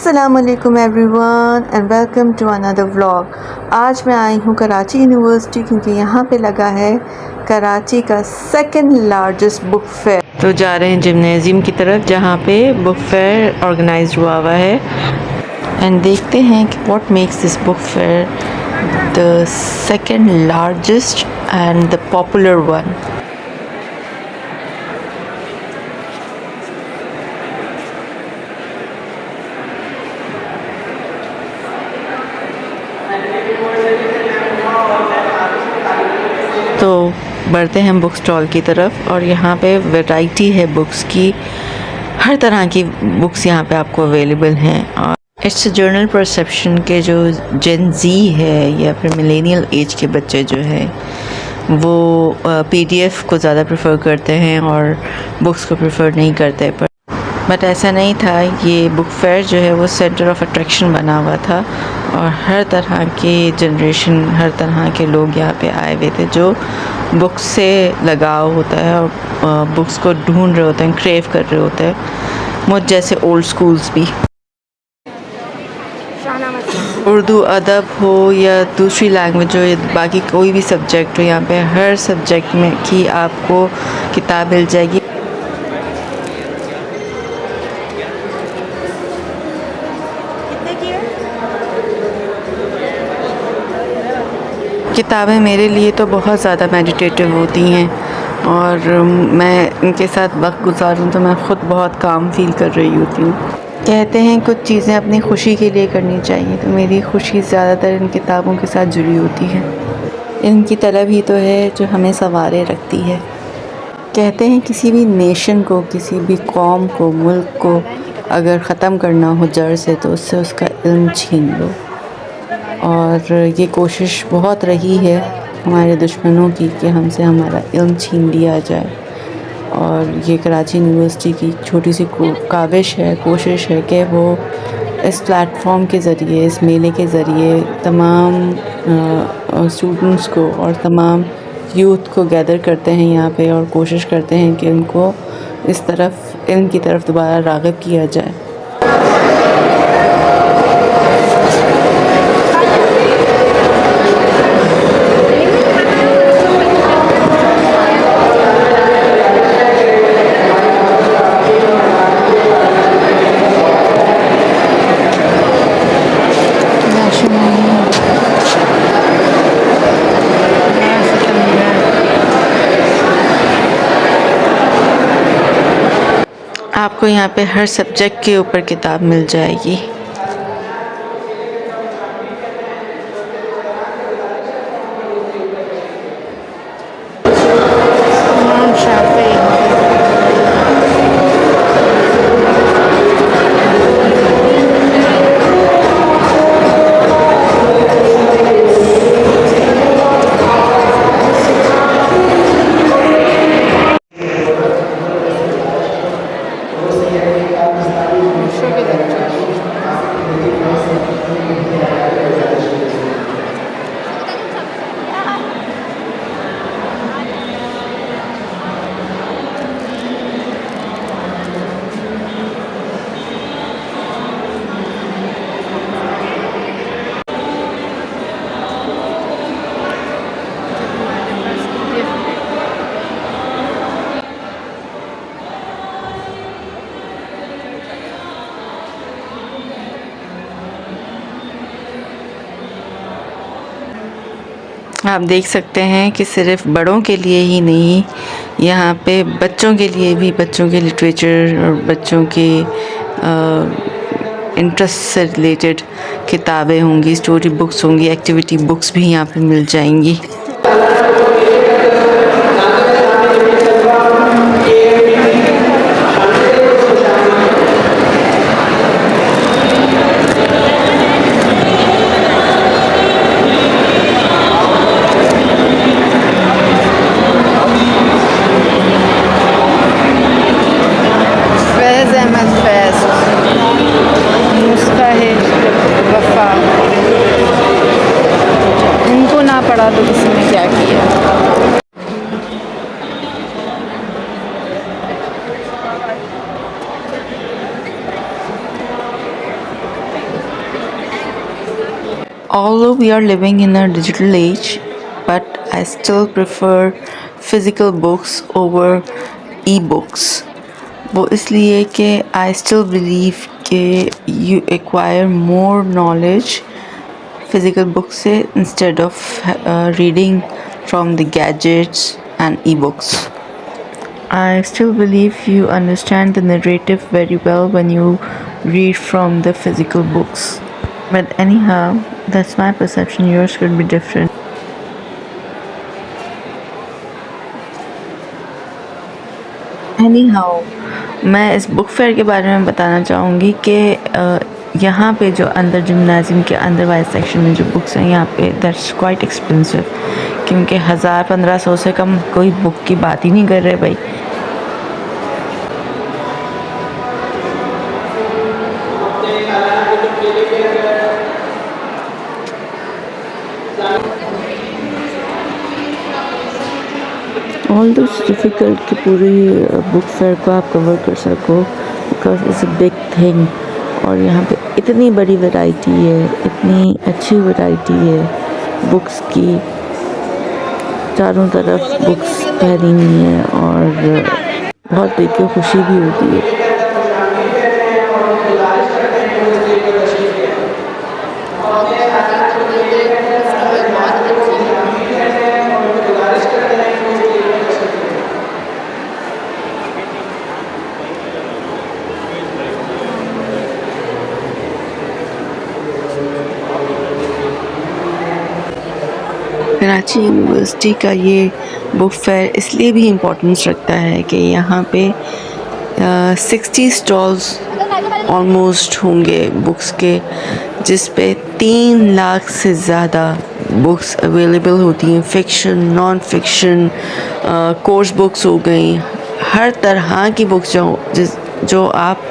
अस्सलामुअलैकुम everyone and welcome to another vlog. आज मैं आई हूँ कराची यूनिवर्सिटी क्योंकि यहाँ पे लगा है कराची का सेकंड लार्जेस्ट बुक फेयर। तो जा रहे हैं जिम्नेजियम की तरफ जहाँ पे बुक फेयर ऑर्गेनाइज हुआ है एंड देखते हैं कि what makes this book fair the second largest and the popular one. तो बढ़ते हैं बुक स्टॉल की तरफ और यहाँ पे वैरायटी है बुक्स की, हर तरह की बुक्स यहाँ पे आपको अवेलेबल हैं। और इट्स जर्नल परसेप्शन के जो जेन जी है या फिर मिलेनियल एज के बच्चे जो है वो पीडीएफ को ज़्यादा प्रेफर करते हैं और बुक्स को प्रेफर नहीं करते। बट ऐसा नहीं था, ये बुक फेयर जो है वो सेंटर ऑफ अट्रैक्शन बना हुआ था और हर तरह के जनरेशन, हर तरह के लोग यहाँ पे आए हुए थे जो बुक्स से लगाव होता है और बुक्स को ढूंढ रहे होते हैं, क्रेव कर रहे होते हैं, मुझ जैसे ओल्ड स्कूल्स भी। उर्दू अदब हो या दूसरी लैंग्वेज हो या बाकी कोई भी सब्जेक्ट हो, यहाँ पे हर सब्जेक्ट में की आपको किताब मिल जाएगी। किताबें मेरे लिए तो बहुत ज़्यादा मेडिटेटिव होती हैं और मैं इनके साथ वक्त गुजारूं तो मैं ख़ुद बहुत काम फील कर रही होती हूँ। कहते हैं कुछ चीज़ें अपनी खुशी के लिए करनी चाहिए, तो मेरी खुशी ज़्यादातर इन किताबों के साथ जुड़ी होती है। इनकी तलब ही तो है जो हमें संवारे रखती है। कहते हैं किसी भी नेशन को, किसी भी कौम को, मुल्क को अगर ख़त्म करना हो जड़ से तो उससे उसका इल्म छीन लो। और ये कोशिश बहुत रही है हमारे दुश्मनों की कि हमसे हमारा इल्म छीन लिया जाए। और ये कराची यूनिवर्सिटी की छोटी सी काविश है, कोशिश है कि वो इस प्लेटफॉर्म के ज़रिए, इस मेले के ज़रिए तमाम स्टूडेंट्स को और तमाम यूथ को गैदर करते हैं यहाँ पे और कोशिश करते हैं कि उनको इस तरफ, इल्म की तरफ दोबारा राग़िब किया जाए। आपको यहाँ पे हर सब्जेक्ट के ऊपर किताब मिल जाएगी। आप देख सकते हैं कि सिर्फ बड़ों के लिए ही नहीं, यहाँ पे बच्चों के लिए भी, बच्चों के लिटरेचर और बच्चों के इंटरेस्ट से रिलेटेड किताबें होंगी, स्टोरी बुक्स होंगी, एक्टिविटी बुक्स भी यहाँ पे मिल जाएंगी। इनको ना पढ़ा तो किसी ने क्या किया। Although we are living in a digital age, but I still prefer physical books over e-books. वो इसलिए कि I still believe कि you acquire more knowledge physical books से instead of reading from the gadgets and e-books. I still believe you understand the narrative very well when you read from the physical books. But anyhow, that's my perception, yours could be different. Anyhow, मैं इस book fair के बारे में बताना चाहूँगी कि यहाँ पे जो अंदर जिम्नाजियम के अंदर वाले सेक्शन में जो बुक्स हैं यहाँ पे दैट्स क्वाइट एक्सपेंसिव, क्योंकि 1000-1500 से कम कोई बुक की बात ही नहीं कर रहे भाई। ऑल्दो इट्स डिफ़िकल्ट कि पूरी बुक फेयर को आप कवर कर सको, because it's a big thing, और यहाँ पे इतनी बड़ी वैरायटी है, इतनी अच्छी वैरायटी है बुक्स की, चारों तरफ बुक्स फैली हुई हैं और बहुत देख के खुशी भी होती है। कराची यूनिवर्सिटी का ये बुक फेयर इसलिए भी इम्पोर्टेंस रखता है कि यहाँ पे 60 स्टॉल्स ऑलमोस्ट होंगे बुक्स के, जिस पे 3 लाख से ज़्यादा बुक्स अवेलेबल होती हैं, fiction, non fiction, course books हो गई, हर तरह की बुक्स जो आप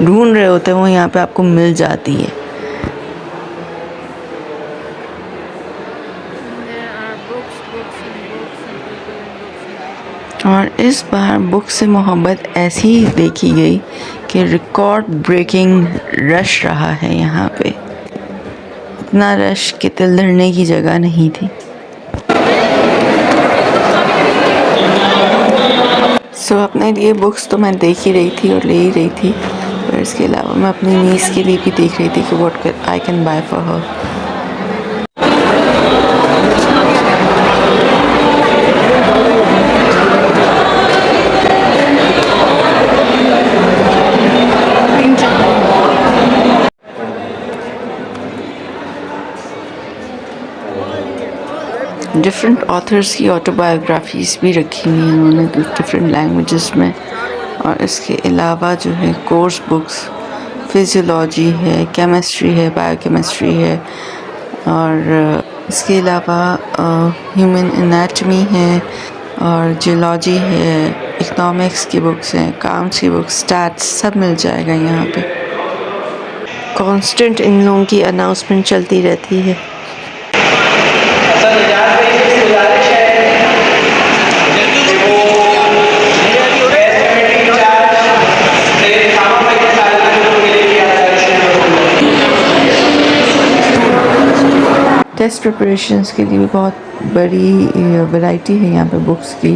ढूंढ रहे होते हैं वो यहाँ पे आपको मिल जाती है। और इस बार बुक से मोहब्बत ऐसी ही देखी गई कि रिकॉर्ड ब्रेकिंग रश रहा है यहाँ पे, इतना रश कि दिल धरने की जगह नहीं थी। सो अपने लिए बुक्स तो मैं देख ही रही थी और ले ही रही थी, पर इसके अलावा मैं अपनी नीस के लिए भी देख रही थी कि what I can buy for her. Different authors की ऑटोबायोग्राफीज़ भी रखी हुई हैं उन्होंने डिफरेंट लैंग्वेजेस में, और इसके अलावा जो है कोर्स बुक्स, फिजियोलॉजी है, केमिस्ट्री है, बायोकेमिस्ट्री है, और इसके अलावा ह्यूमन एनाटमी है और जियोलॉजी है, इकोनॉमिक्स की बुक्स हैं, अकाउंट्स की बुक्स, स्टैट्स, सब मिल जाएगा यहाँ पे। कांस्टेंट इन लोगों की अनाउंसमेंट चलती रहती है। टेस्ट प्रिपरेशंस के लिए भी बहुत बड़ी वैरायटी है यहाँ पे बुक्स की,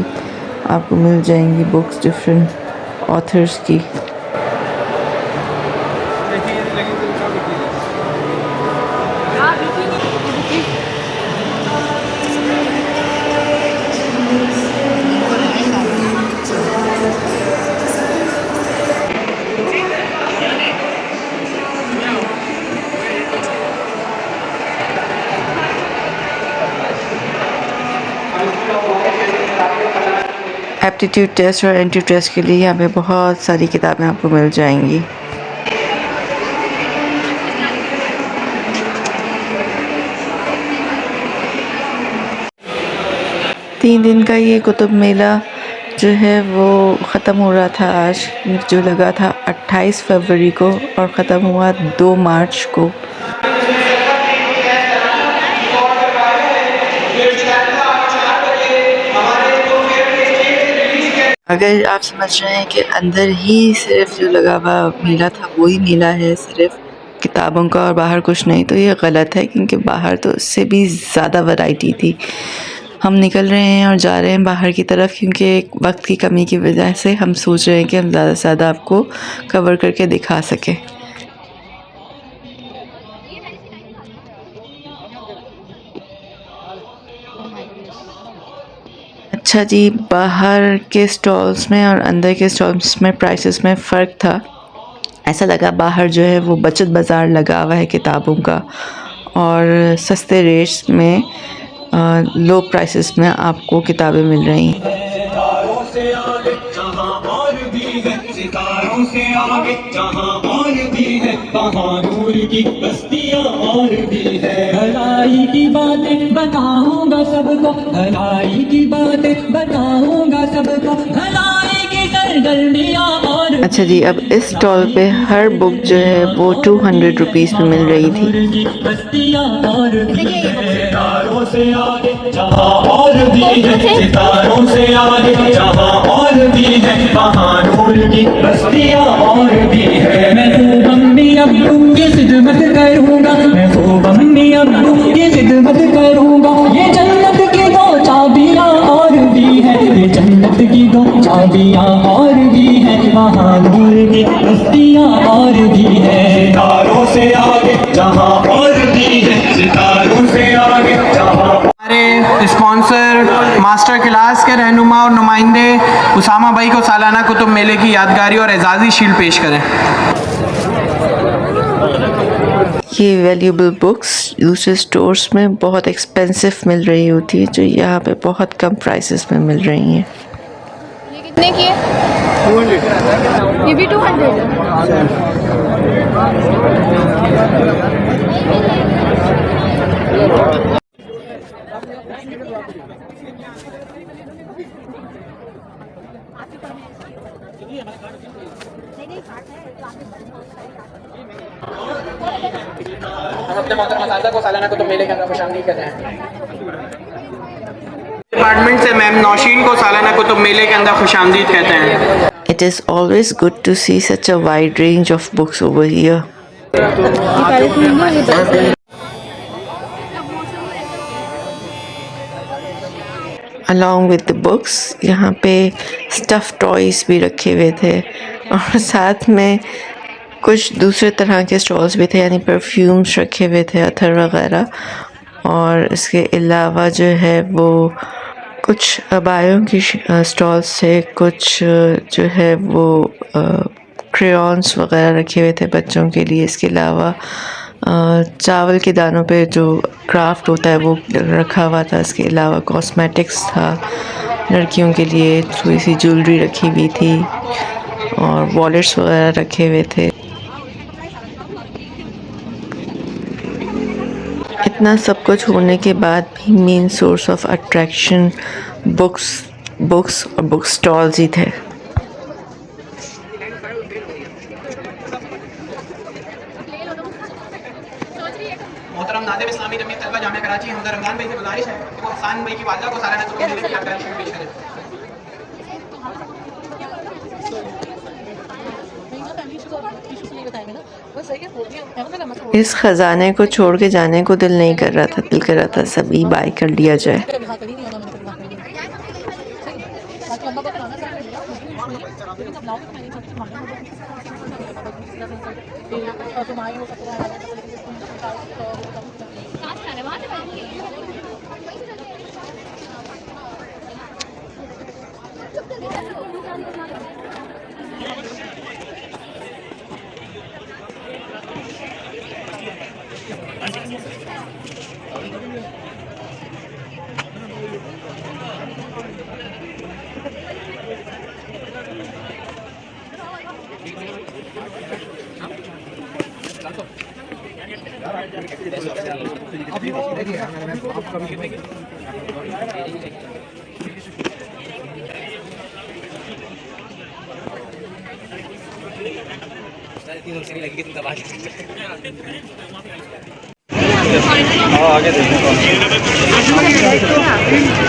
आपको मिल जाएंगी बुक्स डिफरेंट ऑथर्स की। एप्टीट्यूड टेस्ट और एंट्री टेस्ट के लिए यहाँ पे बहुत सारी किताबें आपको मिल जाएंगी। तीन दिन का ये कुतुब मेला जो है वो ख़त्म हो रहा था आज, जो लगा था 28 फरवरी को और ख़त्म हुआ 2 मार्च को। अगर आप समझ रहे हैं कि अंदर ही सिर्फ जो लगा हुआ मेला था वही मेला है सिर्फ, किताबों का और बाहर कुछ नहीं, तो ये गलत है, क्योंकि बाहर तो इससे भी ज़्यादा वैरायटी थी। हम निकल रहे हैं और जा रहे हैं बाहर की तरफ, क्योंकि वक्त की कमी की वजह से हम सोच रहे हैं कि हम ज़्यादा से ज़्यादा आपको कवर करके दिखा सकें। अच्छा जी, बाहर के स्टॉल्स में और अंदर के स्टॉल्स में प्राइसेस में फ़र्क था। ऐसा लगा बाहर जो है वो बचत बाज़ार लगा हुआ है किताबों का, और सस्ते रेट्स में लो प्राइसेस में आपको किताबें मिल रही हैं। सितारों से आगे जहाँ और भी है, वहाँ नूर की बस्तियाँ और भी है। भलाई की बातें बताऊंगा सबको, भलाई की बातें बताऊंगा सबको, भलाई की सरगर्मियाँ और। अच्छा जी, अब इस स्टॉल पे हर बुक जो है वो 200 रुपीज़ में मिल रही थी। बस्तियाँ और भी है, सितारों से आगे जहाँ और भी है, सितारों से आगे जहाँ और भी है, वहाँ नूर की बस्तियाँ और भी है। मैं खूब अम्मी अब्बू की खिदमत करूँगा, मैं खूब अम्मी अब्बू की खिदमत करूँगा। ये जन्नत की दो चाबियाँ और भी है, ये जन्नत की दो चाबियाँ और भी है, वहाँ नूर की बस्तियाँ और भी है। सितारों से आगे जहाँ और भी है, सितारों से आगे जहाँ। हमारे स्पॉन्सर मास्टर क्लास के रहनुमा और नुमाइंदे उसामा भाई को सालाना कुतुब मेले की यादगारी और एजाज़ी शील्ड पेश करें। ये वैल्यूएबल बुक्स दूसरे स्टोर्स में बहुत एक्सपेंसिव मिल रही होती है, जो यहाँ पे बहुत कम प्राइसेस में मिल रही हैं। ये कितने की है? 200। ये भी 200 है। अपने मोहतरम असातिज़ा को सालाना कुतुब मेले के अंदर खुशामदीद कहते हैं। डिपार्टमेंट से मैम नौशीन को सालाना कुतुब मेले के अंदर खुशामदीद कहते हैं। It is always good to see such a wide range of books over here. Along with the books, यहाँ पे stuffed toys भी रखे हुए थे, और साथ में कुछ दूसरे तरह के स्टॉल्स भी थे, यानी परफ्यूम्स रखे हुए थे, अतर वगैरह। और इसके अलावा जो है वो कुछ अबायों की स्टॉल्स थे, कुछ जो है वो क्रेयॉन्स वगैरह रखे हुए थे बच्चों के लिए। इसके अलावा चावल के दानों पे जो क्राफ्ट होता है वो रखा हुआ था। इसके अलावा कॉस्मेटिक्स था, लड़कियों के लिए थोड़ी सी ज्वेलरी रखी हुई थी, और वॉलेट्स वगैरह रखे हुए थे। इतना सब कुछ होने के बाद भी main source of attraction books और बुक स्टॉल्स ही थे। मोहतरम नाज़िम इस्लामी जमीयत तलबा जामिया कराची हमजा रमज़ान भाई से गुजारिश है कि वो हसन भाई की वालिदा को सालाना कुतुब मेले की यादगारी शील्ड पेश करें। इस ख़जाने को छोड़ के जाने को दिल नहीं कर रहा था, दिल कर रहा था सभी बाय कर लिया जाए।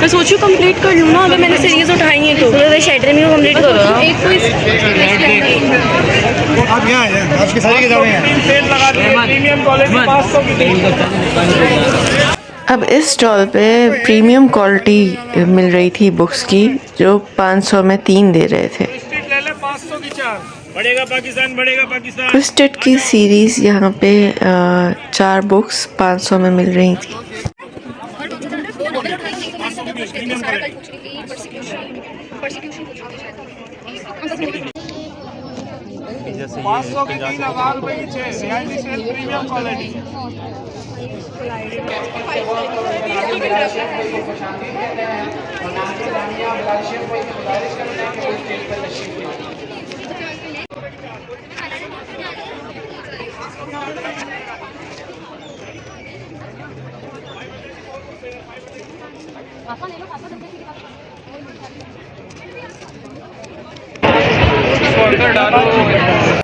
मैं सोचू कंप्लीट कर लूँ ना, अगर मैंने सीरीज उठाई है तो शेडर में कंप्लीट करो ना। एक तो आप यहाँ हैं, आपकी सारी किताबें हैं। प्रीमियम क्वालिटी 500 की अब इस स्टॉल पे प्रीमियम क्वालिटी मिल रही थी बुक्स की, जो 500 में 3 दे रहे थे। ले ले 500 की 4 बढ़ेगा पाकिस्तान, बढ़ेगा पाकिस्तान। ट्विस्टेड की सीरीज़ यहाँ पे 4 बुक्स 500 में मिल रही थी। ₹500 की 3, ₹1000 की 6 रियायती सेल प्रीमियम क्वालिटी।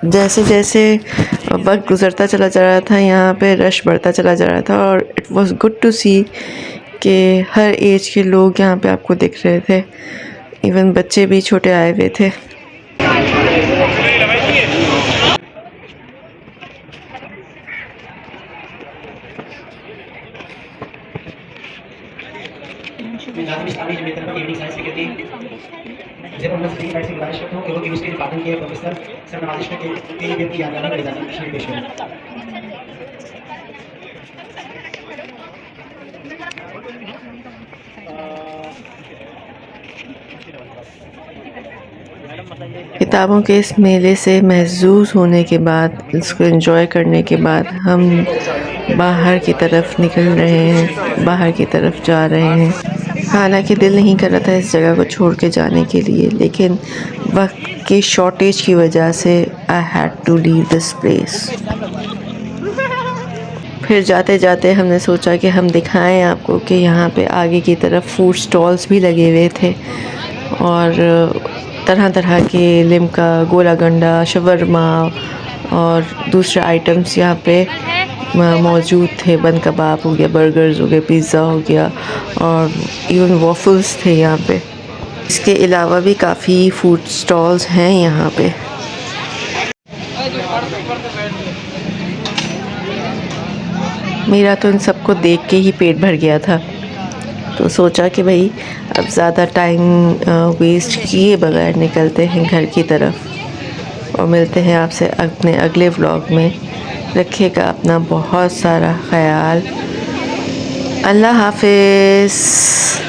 जैसे जैसे वक्त गुज़रता चला जा रहा था, यहाँ पे रश बढ़ता चला जा रहा था, और इट वाज गुड टू सी कि हर एज के लोग यहाँ पे आपको दिख रहे थे। इवन बच्चे भी छोटे आए हुए थे। जब हम लोग से गुजारिश करता हूँ कि वो केमिस्ट्री डिपार्टमेंट के प्रोफेसर सर नवाजिश के व्यक्ति यादगार का इजाजत पेश करें। किताबों के इस मेले से महसूस होने के बाद, इसको एंजॉय करने के बाद, हम बाहर की तरफ निकल रहे हैं, बाहर की तरफ जा रहे हैं। हालांकि दिल नहीं कर रहा था इस जगह को छोड़ के जाने के लिए, लेकिन वक्त की शॉर्टेज की वजह से I had to leave this place. फिर जाते जाते हमने सोचा कि हम दिखाएं आपको कि यहाँ पे आगे की तरफ फूड स्टॉल्स भी लगे हुए थे, और तरह तरह के लिमका, गोला गंडा, शवरमा और दूसरे आइटम्स यहाँ पे मौजूद थे। बन कबाब हो गया, बर्गर्स हो गए, पिज़्ज़ा हो गया, और इवन वॉफल्स थे यहाँ पे। इसके अलावा भी काफ़ी फूड स्टॉल्स हैं यहाँ पे। मेरा तो इन सबको देख के ही पेट भर गया था, तो सोचा कि भाई अब ज़्यादा टाइम वेस्ट किए बगैर निकलते हैं घर की तरफ, और मिलते हैं आपसे अपने अगले व्लॉग में। रखिएगा अपना बहुत सारा ख्याल। अल्लाह हाफ़िज़।